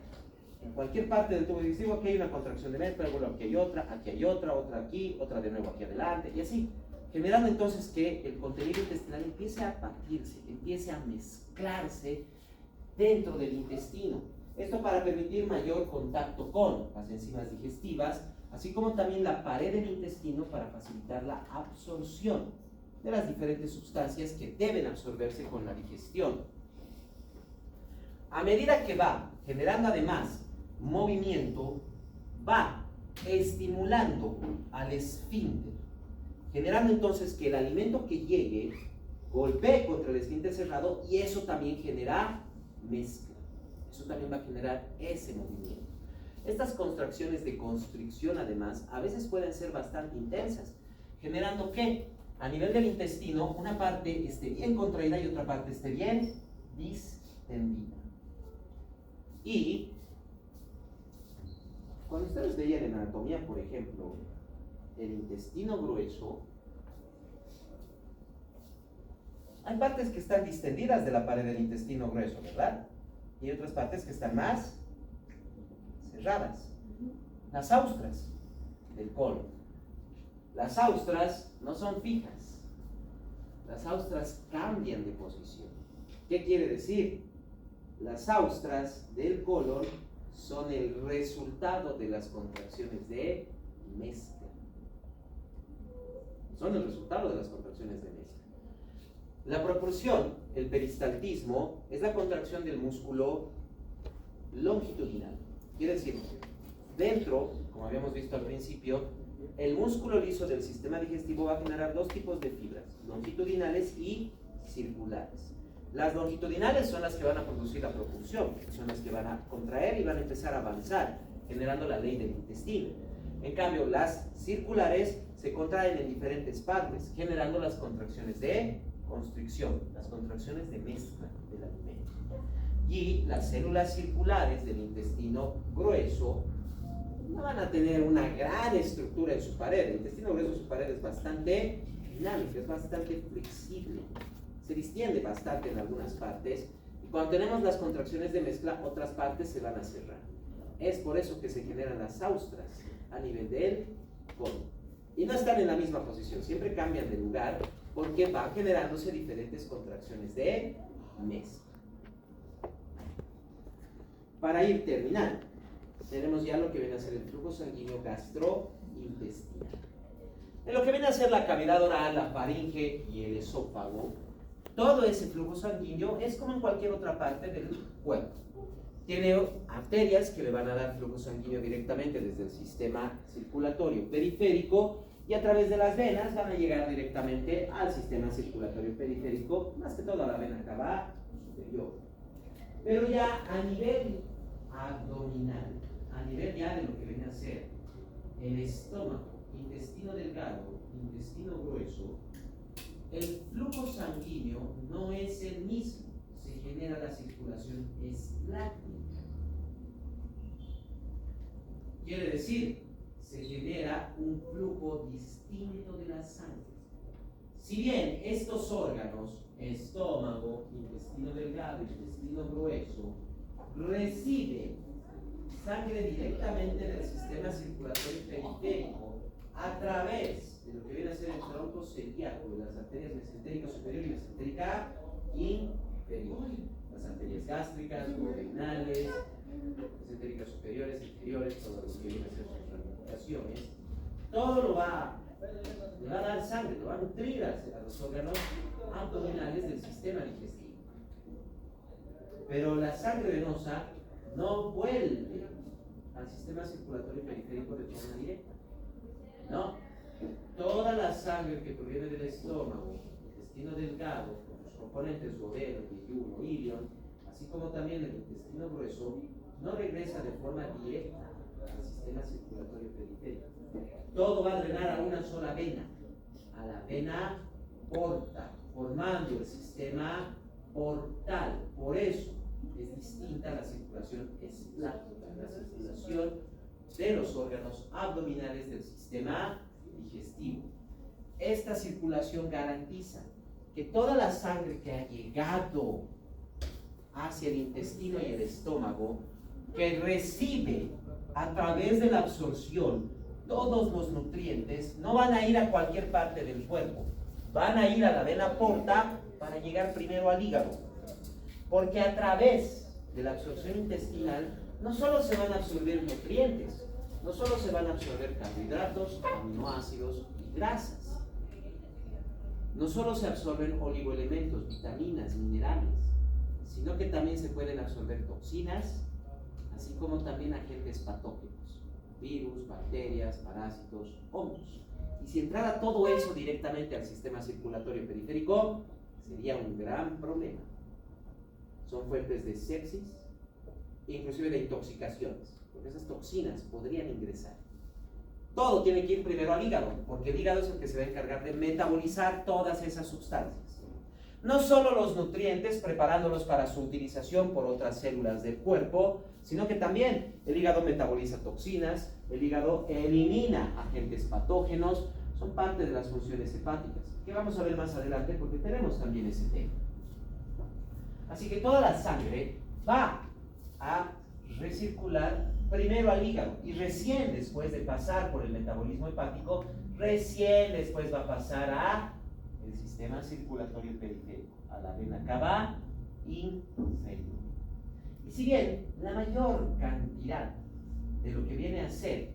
Speaker 1: en cualquier parte del tubo digestivo aquí hay una contracción de mezcla, luego aquí hay otra, otra aquí, otra de nuevo aquí adelante, y así, generando entonces que el contenido intestinal empiece a batirse, empiece a mezclarse dentro del intestino. Esto para permitir mayor contacto con las enzimas digestivas, así como también la pared del intestino para facilitar la absorción de las diferentes sustancias que deben absorberse con la digestión. A medida que va generando además movimiento, va estimulando al esfínter, generando entonces que el alimento que llegue golpee contra el esfínter cerrado, y eso también genera mezcla. Eso también va a generar ese movimiento. Estas contracciones de constricción, además, a veces pueden ser bastante intensas, generando que a nivel del intestino una parte esté bien contraída y otra parte esté bien distendida. Y cuando ustedes veían en anatomía, por ejemplo, el intestino grueso, hay partes que están distendidas de la pared del intestino grueso, ¿verdad? Y otras partes que están más cerradas. Las austras del colon. Las austras no son fijas. Las austras cambian de posición. ¿Qué quiere decir? Las austras del colon son el resultado de las contracciones de mezcla. Son el resultado de las contracciones de mezcla. La proporción, el peristaltismo, es la contracción del músculo longitudinal. Quiere decir, dentro, como habíamos visto al principio, el músculo liso del sistema digestivo va a generar dos tipos de fibras, longitudinales y circulares. Las longitudinales son las que van a producir la propulsión, son las que van a contraer y van a empezar a avanzar, generando la ley del intestino. En cambio, las circulares se contraen en diferentes partes, generando las contracciones de constricción, las contracciones de mezcla del alimento. Y las células circulares del intestino grueso no van a tener una gran estructura en su pared. El intestino grueso, su pared es bastante dinámica, es bastante flexible, se distiende bastante en algunas partes, y cuando tenemos las contracciones de mezcla, otras partes se van a cerrar. Es por eso que se generan las austras a nivel del colon. Y no están en la misma posición, siempre cambian de lugar porque van generándose diferentes contracciones de mezcla. Para ir terminando, tenemos ya lo que viene a ser el flujo sanguíneo gastrointestinal. En lo que viene a ser la cavidad oral, la faringe y el esófago, todo ese flujo sanguíneo es como en cualquier otra parte del cuerpo. Tiene arterias que le van a dar flujo sanguíneo directamente desde el sistema circulatorio periférico, y a través de las venas van a llegar directamente al sistema circulatorio periférico, más que todo a la vena cava superior. Pero ya a nivel abdominal, a nivel ya de lo que viene a ser el estómago, intestino delgado, intestino grueso, el flujo sanguíneo no es el mismo, se genera la circulación esplácnica. Quiere decir, se genera un flujo distinto de la sangre. Si bien estos órganos, estómago, intestino delgado, intestino grueso, reciben sangre directamente del sistema circulatorio periférico a través de lo que viene a ser el tronco celíaco de las arterias mesentérica superior y mesentérica inferior. Las arterias gástricas, duodenales, mesentéricas superiores, inferiores, todo lo que viene a ser sus ramificaciones. Todo le va a dar sangre, lo va a nutrir a los órganos abdominales del sistema digestivo. Pero la sangre venosa no vuelve al sistema circulatorio periférico de forma directa. No. Toda la sangre que proviene del estómago, intestino delgado, con sus componentes duodeno, yeyuno, ilion, así como también el intestino grueso, no regresa de forma directa al sistema circulatorio periférico. Todo va a drenar a una sola vena, a la vena porta, formando el sistema portal. Por eso es distinta la circulación esplácnica, la circulación de los órganos abdominales del sistema digestivo. Esta circulación garantiza que toda la sangre que ha llegado hacia el intestino y el estómago, que recibe a través de la absorción todos los nutrientes, no van a ir a cualquier parte del cuerpo, van a ir a la vena porta para llegar primero al hígado. Porque a través de la absorción intestinal no solo se van a absorber nutrientes, no solo se van a absorber carbohidratos, aminoácidos y grasas, no solo se absorben oligoelementos, vitaminas, minerales, sino que también se pueden absorber toxinas, así como también agentes patógenos, virus, bacterias, parásitos, hongos. Y si entrara todo eso directamente al sistema circulatorio periférico, sería un gran problema. Son fuentes de sepsis, inclusive de intoxicaciones, porque esas toxinas podrían ingresar. Todo tiene que ir primero al hígado, porque el hígado es el que se va a encargar de metabolizar todas esas sustancias. No solo los nutrientes, preparándolos para su utilización por otras células del cuerpo, sino que también el hígado metaboliza toxinas, el hígado elimina agentes patógenos, son parte de las funciones hepáticas, que vamos a ver más adelante porque tenemos también ese tema. Así que toda la sangre va a recircular primero al hígado y recién después de pasar por el metabolismo hepático, recién después va a pasar a el sistema circulatorio periférico, a la vena cava inferior. Y si bien la mayor cantidad de lo que viene a ser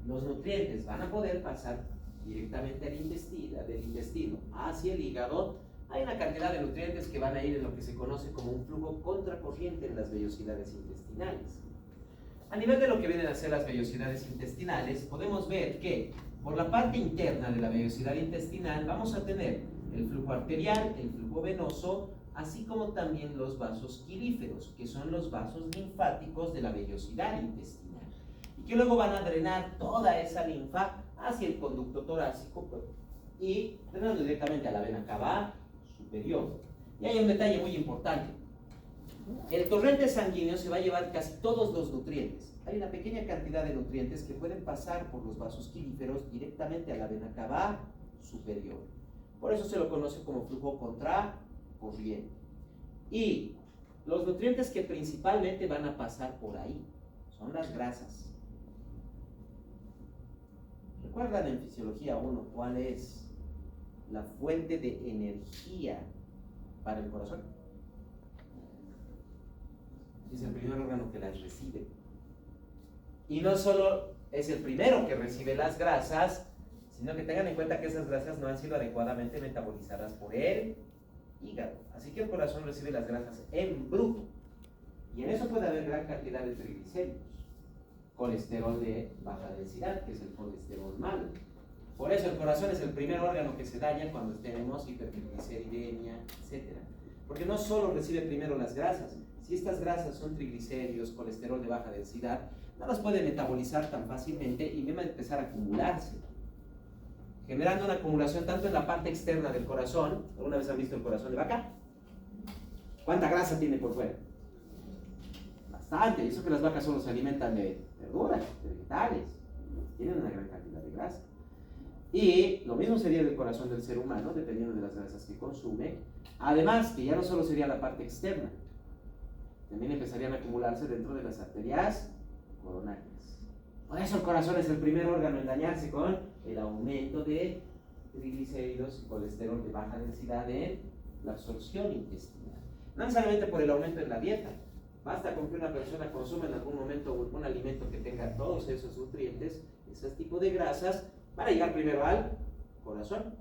Speaker 1: los nutrientes van a poder pasar directamente al intestino, del intestino hacia el hígado, hay una cantidad de nutrientes que van a ir en lo que se conoce como un flujo contracorriente en las vellosidades intestinales. A nivel de lo que vienen a ser las vellosidades intestinales, podemos ver que por la parte interna de la vellosidad intestinal vamos a tener el flujo arterial, el flujo venoso, así como también los vasos quilíferos, que son los vasos linfáticos de la vellosidad intestinal, y que luego van a drenar toda esa linfa hacia el conducto torácico y drenando directamente a la vena cava superior. Y hay un detalle muy importante. El torrente sanguíneo se va a llevar casi todos los nutrientes. Hay una pequeña cantidad de nutrientes que pueden pasar por los vasos quilíferos directamente a la vena cava superior. Por eso se lo conoce como flujo contracorriente. Y los nutrientes que principalmente van a pasar por ahí son las grasas. ¿Recuerdan en Fisiología 1 cuál es la fuente de energía para el corazón? Es el primer órgano que las recibe. Y no solo es el primero que recibe las grasas, sino que tengan en cuenta que esas grasas no han sido adecuadamente metabolizadas por el hígado. Así que el corazón recibe las grasas en bruto. Y en eso puede haber gran cantidad de triglicéridos. Colesterol de baja densidad, que es el colesterol malo. Por eso el corazón es el primer órgano que se daña cuando tenemos hipertrigliceridemia, etc. Porque no solo recibe primero las grasas. Si estas grasas son triglicéridos, colesterol de baja densidad, no las puede metabolizar tan fácilmente y va a empezar a acumularse, generando una acumulación tanto en la parte externa del corazón. ¿Alguna vez han visto el corazón de vaca? ¿Cuánta grasa tiene por fuera? Bastante. Y eso que las vacas solo se alimentan de verduras, de vegetales, tienen una gran cantidad de grasa. Y lo mismo sería del corazón del ser humano, dependiendo de las grasas que consume. Además, que ya no solo sería la parte externa, también empezarían a acumularse dentro de las arterias coronarias. Por eso el corazón es el primer órgano en dañarse con el aumento de triglicéridos y colesterol de baja densidad en la absorción intestinal. No necesariamente por el aumento en la dieta. Basta con que una persona consuma en algún momento un alimento que tenga todos esos nutrientes, ese tipo de grasas, van a llegar primero al corazón.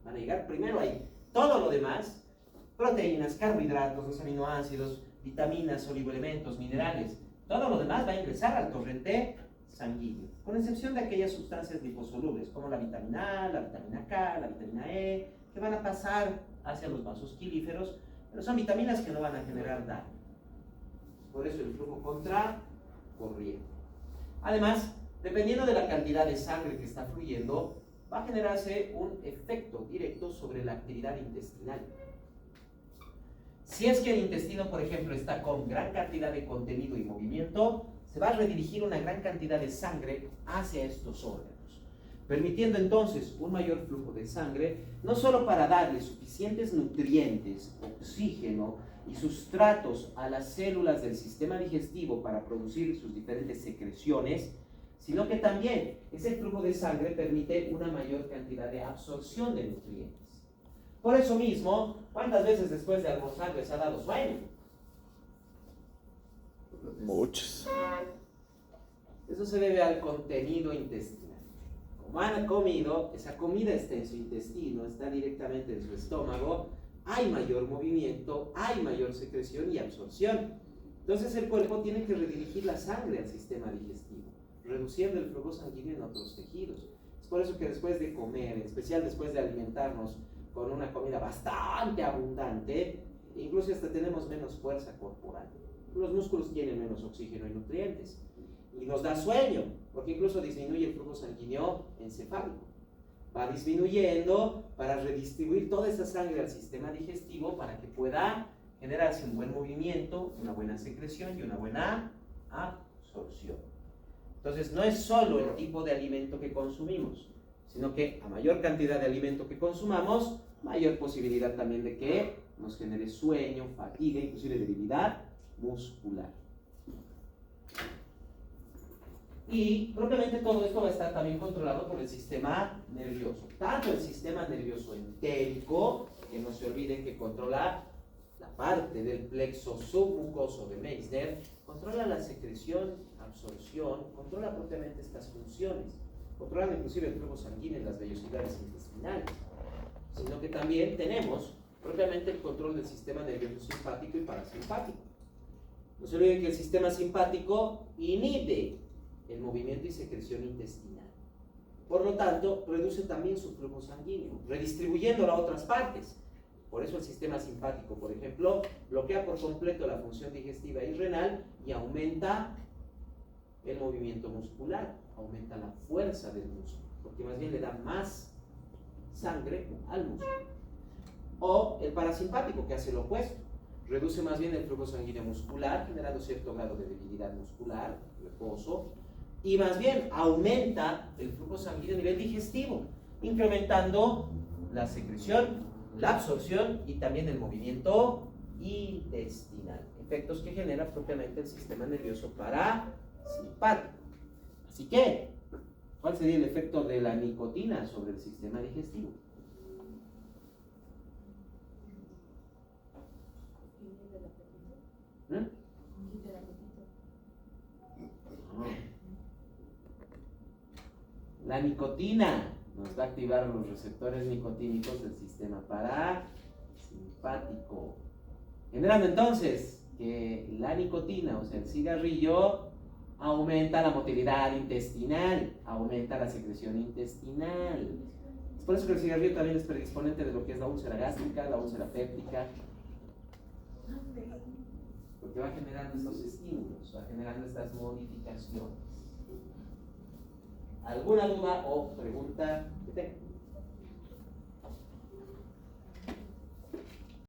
Speaker 1: Van a llegar primero ahí. Todo lo demás, proteínas, carbohidratos, los aminoácidos, vitaminas, oligoelementos, minerales, todo lo demás va a ingresar al torrente sanguíneo, con excepción de aquellas sustancias liposolubles, como la vitamina A, la vitamina K, la vitamina E, que van a pasar hacia los vasos quilíferos, pero son vitaminas que no van a generar daño. Por eso el flujo contracorriente. Además, dependiendo de la cantidad de sangre que está fluyendo, va a generarse un efecto directo sobre la actividad intestinal. Si es que el intestino, por ejemplo, está con gran cantidad de contenido y movimiento, se va a redirigir una gran cantidad de sangre hacia estos órganos, permitiendo entonces un mayor flujo de sangre, no solo para darle suficientes nutrientes, oxígeno y sustratos a las células del sistema digestivo para producir sus diferentes secreciones, sino que también ese flujo de sangre permite una mayor cantidad de absorción de nutrientes. Por eso mismo, ¿cuántas veces después de almorzar les ha dado sueño?
Speaker 2: Muchos.
Speaker 1: Eso se debe al contenido intestinal. Como han comido, esa comida está en su intestino, está directamente en su estómago, hay mayor movimiento, hay mayor secreción y absorción. Entonces el cuerpo tiene que redirigir la sangre al sistema digestivo, reduciendo el flujo sanguíneo en otros tejidos. Es por eso que después de comer, en especial después de alimentarnos con una comida bastante abundante, incluso hasta tenemos menos fuerza corporal. Los músculos tienen menos oxígeno y nutrientes. Y nos da sueño, porque incluso disminuye el flujo sanguíneo encefálico. Va disminuyendo para redistribuir toda esa sangre al sistema digestivo para que pueda generarse un buen movimiento, una buena secreción y una buena absorción. Entonces, no es solo el tipo de alimento que consumimos, sino que a mayor cantidad de alimento que consumamos, mayor posibilidad también de que nos genere sueño, fatiga, inclusive debilidad muscular. Y propiamente todo esto va a estar también controlado por el sistema nervioso. Tanto el sistema nervioso entérico, que no se olviden que controla la parte del plexo submucoso de Meissner, controla la secreción, absorción, controla propiamente estas funciones, controla inclusive el flujo sanguíneo en las vellosidades intestinales, sino que también tenemos propiamente el control del sistema nervioso simpático y parasimpático. No se olviden que el sistema simpático inhibe el movimiento y secreción intestinal. Por lo tanto, reduce también su flujo sanguíneo, redistribuyéndolo a otras partes. Por eso el sistema simpático, por ejemplo, bloquea por completo la función digestiva y renal y aumenta el movimiento muscular, aumenta la fuerza del músculo, porque más bien le da más sangre al músculo. O el parasimpático, que hace lo opuesto, reduce más bien el flujo sanguíneo muscular, generando cierto grado de debilidad muscular, reposo, y más bien aumenta el flujo sanguíneo a nivel digestivo, incrementando la secreción, la absorción y también el movimiento intestinal, efectos que genera propiamente el sistema nervioso parasimpático. Así que, ¿cuál sería el efecto de la nicotina sobre el sistema digestivo? La nicotina nos va a activar los receptores nicotínicos del sistema parasimpático, generando entonces que la nicotina, o sea el cigarrillo, aumenta la motilidad intestinal, aumenta la secreción intestinal. Es por eso que el cigarrillo también es predisponente de lo que es la úlcera gástrica, la úlcera péptica, porque va generando estos estímulos, va generando estas modificaciones. ¿Alguna duda o pregunta que tengan?